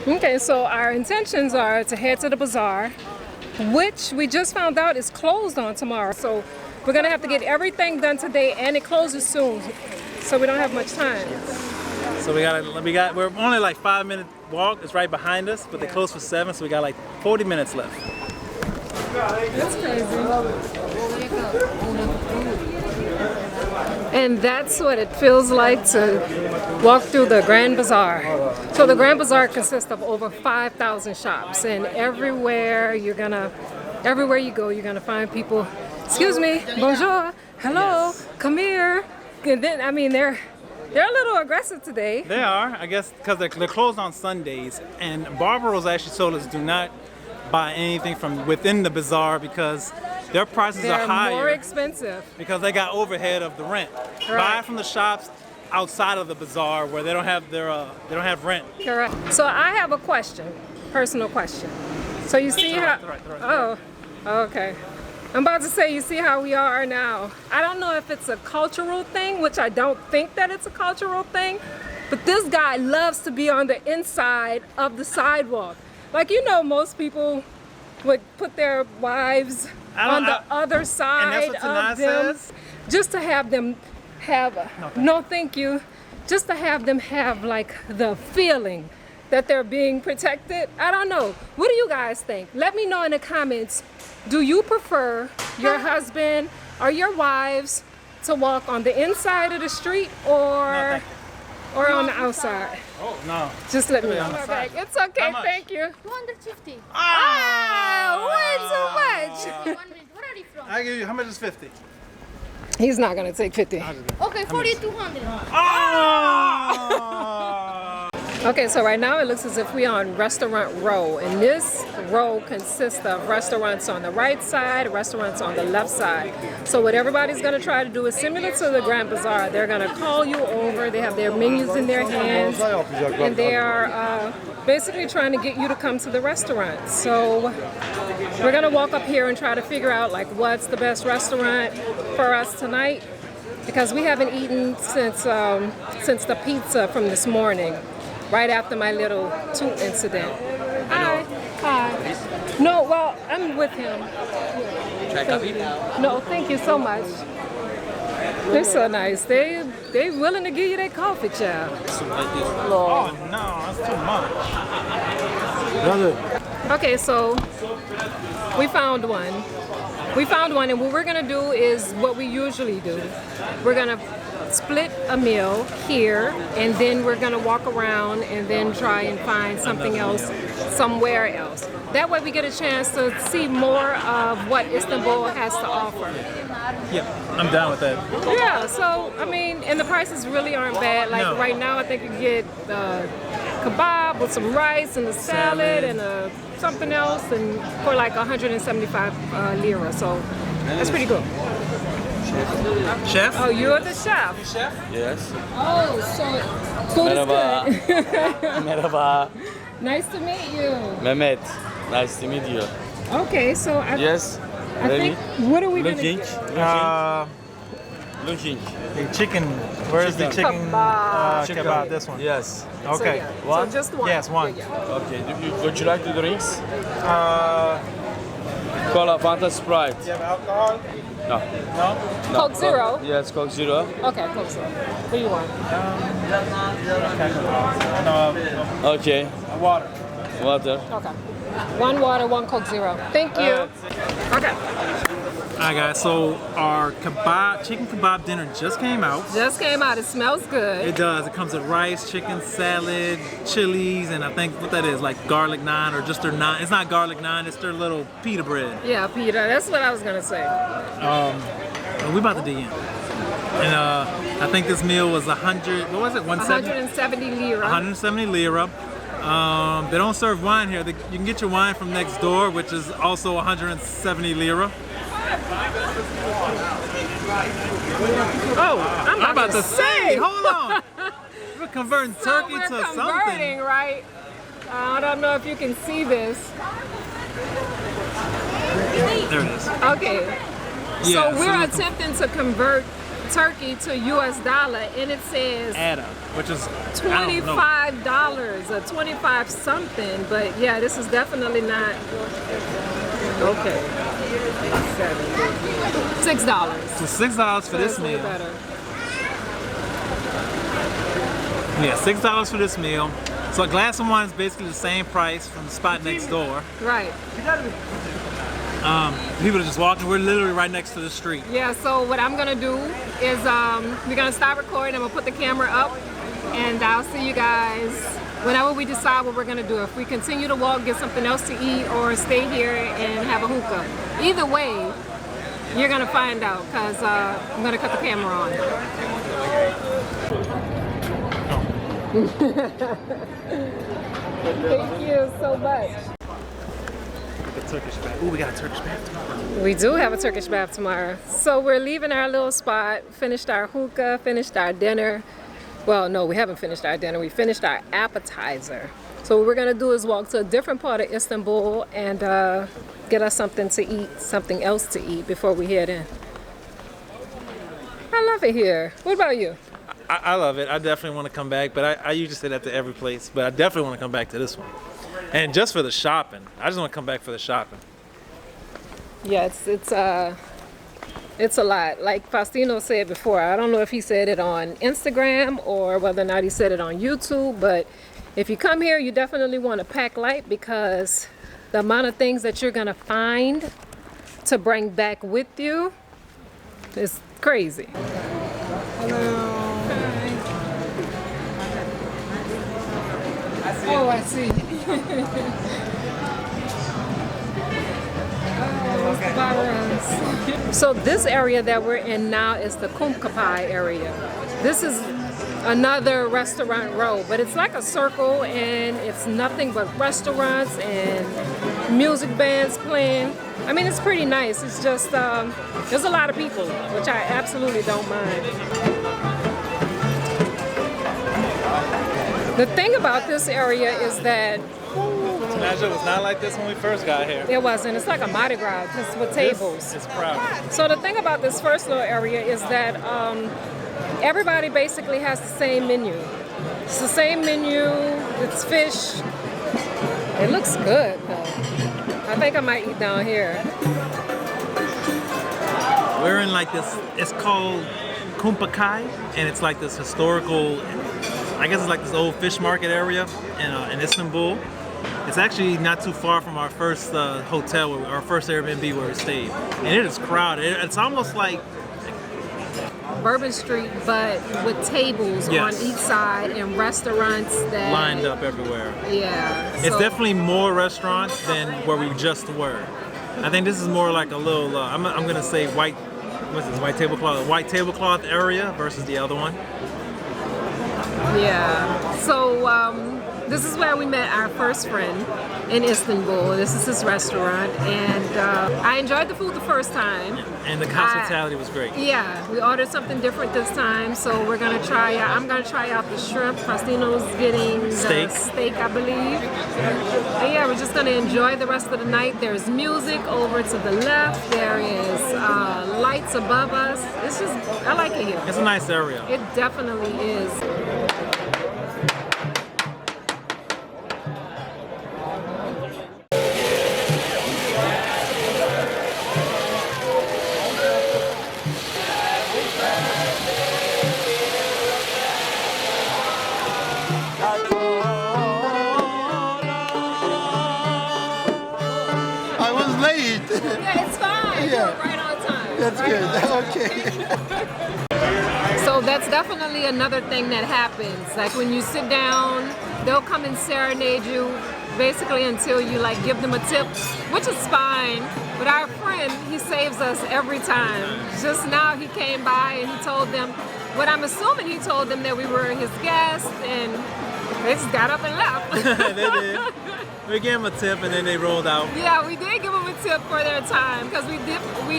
Okay, so our intentions are to head to the bazaar, which we just found out is closed on tomorrow. So we're gonna have to get everything done today, and it closes soon, so we don't have much time. So we're only like 5-minute walk. It's right behind us, but they close for 7, so we got like 40 minutes left. That's crazy. And that's what it feels like to walk through the Grand Bazaar. So the Grand Bazaar consists of over 5,000 shops, and everywhere you go, you're gonna find people. Excuse me, bonjour, hello, come here. And then, I mean, they're a little aggressive today. They are, I guess, because they're closed on Sundays, and Barbaros actually told us do not buy anything from within the bazaar because their prices are higher. They're more expensive. Because they got overhead of the rent. Right. Buy from the shops outside of the bazaar where they don't have they don't have rent. Correct. So I have a question, personal question. So you see how? Oh, okay. I'm about to say, you see how we are now. I don't know if it's a cultural thing, which I don't think that it's a cultural thing, but this guy loves to be on the inside of the sidewalk. Like, you know, most people would put their wives on the other side of them, says? just to have them have, no thank you, just to have them have like the feeling that they're being protected. I don't know. What do you guys think? Let me know in the comments. Do you prefer your husband or your wives to walk on the inside of the street or on the outside? Oh, no. Just let me know. Okay, it's okay, thank you. 250. Way too much. 100. Where are you from? I give you, how much is 50? He's not gonna take 50. Okay, 4,200. Okay, so right now it looks as if we're on Restaurant Row, and this row consists of restaurants on the right side, restaurants on the left side. So what everybody's gonna try to do is similar to the Grand Bazaar. They're gonna call you over, they have their menus in their hands, and they are basically trying to get you to come to the rrestaurant. So we're gonna walk up here and try to figure out like what's the best restaurant for us tonight, because we haven't eaten since the pizza from this morning, right after my little tooth incident. Hi. Hi. No, well, I'm with him. No, thank you so much. They're so nice. They willing to give you their coffee, child. Oh no, that's too much. Okay, so we found one. And what we're gonna do is what we usually do. We're gonna split a meal here, and then we're gonna walk around and then try and find something else somewhere else. That way we get a chance to see more of what Istanbul has to offer. Yeah, I'm down with that. Yeah, so I mean, and the prices really aren't bad. Like right now I think you get kebab with some rice and a salad and something else, and for like 175 lira, so that's pretty good. Chef? Oh, you're the chef? Chef? Yes. Oh, so food is good. Merhaba. Nice to meet you. Mehmet. Nice to meet you. Okay, so I think, what are we going to Looking. do? Looking. The chicken. Where's the chicken Kebab. kebab? This one. Yes. Okay. So, yeah. One? So just one. Yes, one. Yeah. Okay. Would you like the drinks? Cola, Fanta, Sprite. You have alcohol? No. No? Coke Zero? Yes, Coke Zero. Okay, Coke Zero. What do you want? No, Okay. water. Water. Okay. One water, one Coke Zero. Thank you. Okay. Alright guys, so our chicken kebab dinner just came out. Just came out. It smells good. It does. It comes with rice, chicken, salad, chilies, and I think what that is, like garlic naan or just their naan. It's not garlic naan, it's their little pita bread. Yeah, Peter. That's what I was going to say. We about to dig in. And I think this meal was 100, what was it, 170 lira. 170 lira. They don't serve wine here. You can get your wine from next door, which is also 170 lira. Oh, I'm about to say. Hold on. We're converting turkey to converting, something. Right? I don't know if you can see this. There it is. Okay. Yeah, so we're attempting to convert Turkey to US dollar, and it says Ada, which is $25 or 25 something, but yeah, this is definitely not okay. $6. So $6 for this That's way meal. better. Yeah, $6 for this meal. So a glass of wine is basically the same price from the spot next door. Right. People are just walking. We're literally right next to the street. Yeah, so what I'm gonna do is we're gonna stop recording. I'm gonna put the camera up, and I'll see you guys whenever we decide what we're gonna do. If we continue to walk, get something else to eat, or stay here and have a hookah. Either way, you're gonna find out, because I'm gonna cut the camera on. Thank you so much. Ooh, we got a Turkish bath tomorrow. We do have a Turkish bath tomorrow. So we're leaving our little spot, finished our hookah, finished our dinner. Well, no, we haven't finished our dinner. We finished our appetizer. So what we're gonna do is walk to a different part of Istanbul and get us something to eat, something else to eat before we head in. I love it here. What about you? I love it. I definitely want to come back, but I usually say that to every place, but I definitely want to come back to this one. And just for the shopping. I just want to come back for the shopping. Yeah, it's a lot. Like Faustino said before, I don't know if he said it on Instagram or whether or not he said it on YouTube, but if you come here, you definitely want to pack light, because the amount of things that you're gonna find to bring back with you is crazy. Hello. Oh, I see. So this area that we're in now is the Kumkapi area. This is another restaurant row, but it's like a circle, and it's nothing but restaurants and music bands playing. I mean, it's pretty nice. It's just there's a lot of people, which I absolutely don't mind. The thing about this area is that Tenaj was not like this when we first got here. it wasn't. It's like a Mardi Gras, just with tables. It's crowded. So the thing about this first little area is that everybody basically has the same menu. It's the same menu. It's fish. It looks good though. I think I might eat down here. We're in like this, it's called Kumkapi, and it's like this historical, I guess it's like this old fish market area in Istanbul. It's actually not too far from our first hotel, our first Airbnb where we stayed. And it is crowded. It's almost like Bourbon Street, but with tables Yes. on each side and restaurants that lined up everywhere. Yeah. It's so- definitely more restaurants than where we just were. I think this is more like a little, I'm gonna say white tablecloth area versus the other one. Yeah. So this is where we met our first friend in Istanbul. This is his restaurant, and I enjoyed the food the first time. And the hospitality was great. Yeah, we ordered something different this time, so we're gonna try out. I'm gonna try out the shrimp. Faustino's getting the steak, I believe. And yeah, we're just gonna enjoy the rest of the night. There's music over to the left. There is lights above us. It's just, I like it here. It's a nice area. It definitely is. I was late. Yeah, it's fine. Yeah. You're right on time. That's Right good. on time. Okay. So that's definitely another thing that happens. Like when you sit down, they'll come and serenade you basically until you like give them a tip, which is fine. But our friend, he saves us every time. Just now he came by and he told them, what I'm assuming he told them that we were his guests, and they just got up and left. They did. We gave them a tip and then they rolled out. Yeah, we did give them a tip for their time because we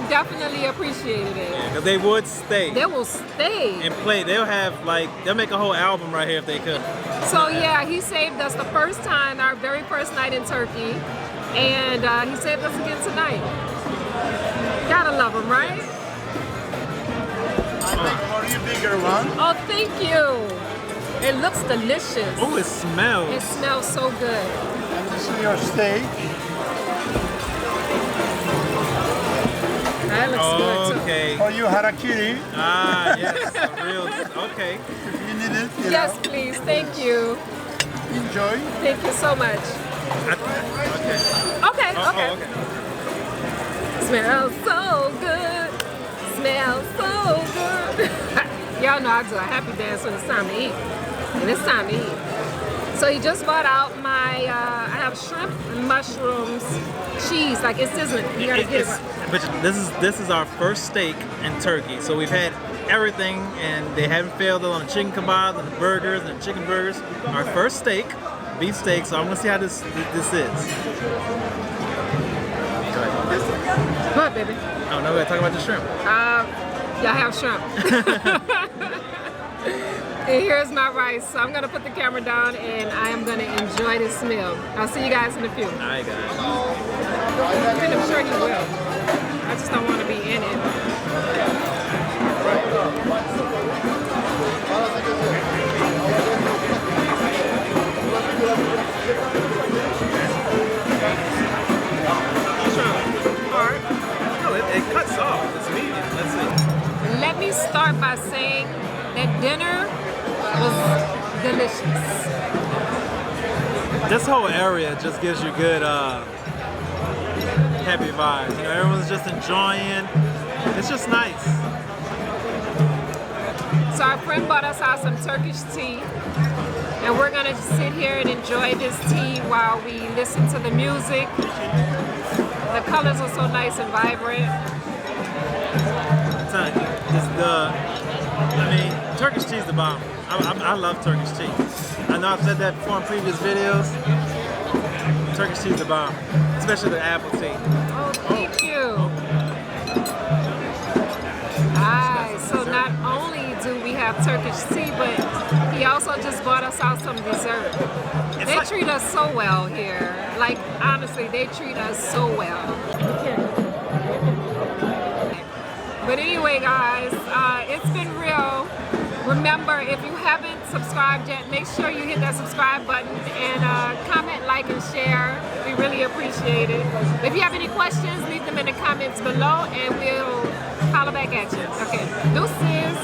definitely appreciated it. Yeah, because they would stay They will stay. and play. They'll make a whole album right here if they could. So yeah, he saved us the first time, our very first night in Turkey, and he saved us again tonight. Gotta love him, right? For you, bigger one. Oh, thank you. It looks delicious. Oh, it smells. It smells so good. And this is your steak. That looks good too. Okay. For you, harakiri. Ah, yes. A real. Okay. If you need it, you Yes, know, please. Thank you. enjoy. Thank you so much. Okay. Okay, Oh, okay. okay. Smells so good. Smells so good. Y'all know I do a happy dance when it's time to eat. And it's time to eat. So he just bought out my, I have shrimp, mushrooms, cheese. Like it's sizzling. You gotta get it right. But this is our first steak in Turkey. So we've had everything, and they haven't failed on the chicken kebabs and the burgers and the chicken burgers. Our first steak, beef steak. So I'm gonna see how this is. What, baby? Oh no, we're talking about the shrimp. Y'all have shrimp. And here's my rice. So I'm gonna put the camera down and I am gonna enjoy this meal. I'll see you guys in a few. All right, guys. And I'm sure he will. I just don't want to be in it. No, it cuts off. It's medium. Let's see. Let me start by saying that dinner was delicious. This whole area just gives you good, happy vibes. You know, everyone's just enjoying. It's just nice. So our friend bought us out some Turkish tea, and we're gonna sit here and enjoy this tea while we listen to the music. The colors are so nice and vibrant. I'm telling you, Turkish tea is the bomb. I love Turkish tea. I know I've said that before in previous videos. Turkish tea is the bomb, especially the apple tea. Oh, thank you. Alright, so not only do we have Turkish tea, but he also just bought us out some dessert. They treat us so well here. Like, honestly, they treat us so well. But anyway, guys, it's been real. Remember, if you haven't subscribed yet, make sure you hit that subscribe button and comment, like, and share. We really appreciate it. If you have any questions, leave them in the comments below and we'll holler back at you. Okay, deuces.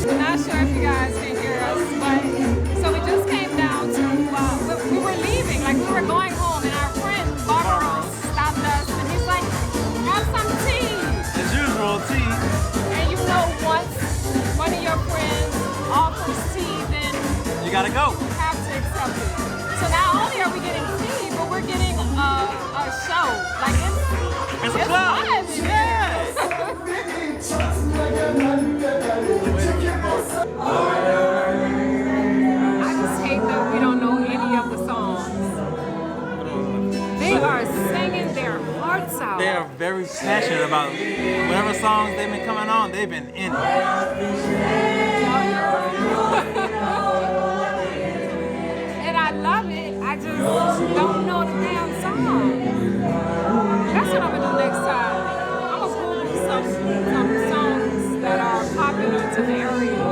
I'm not sure if you guys can hear us, but so we just came down to, we were leaving, like we were going home, and our friend Barbaros stopped us, and he's like, have some tea. As usual, tea. And you know, once one of your friends offers tea, then You gotta go. you have to accept it. So not only are we getting tea, but we're getting a show. Like It's a club. fun. Yes. I just hate that we don't know any of the songs. They are singing their hearts out. They are very passionate about whatever songs they've been coming on. They've been in it. And I love it. I just, don't know the damn song. That's what I'm gonna do next time. I'm gonna Google some songs that are popular to the area.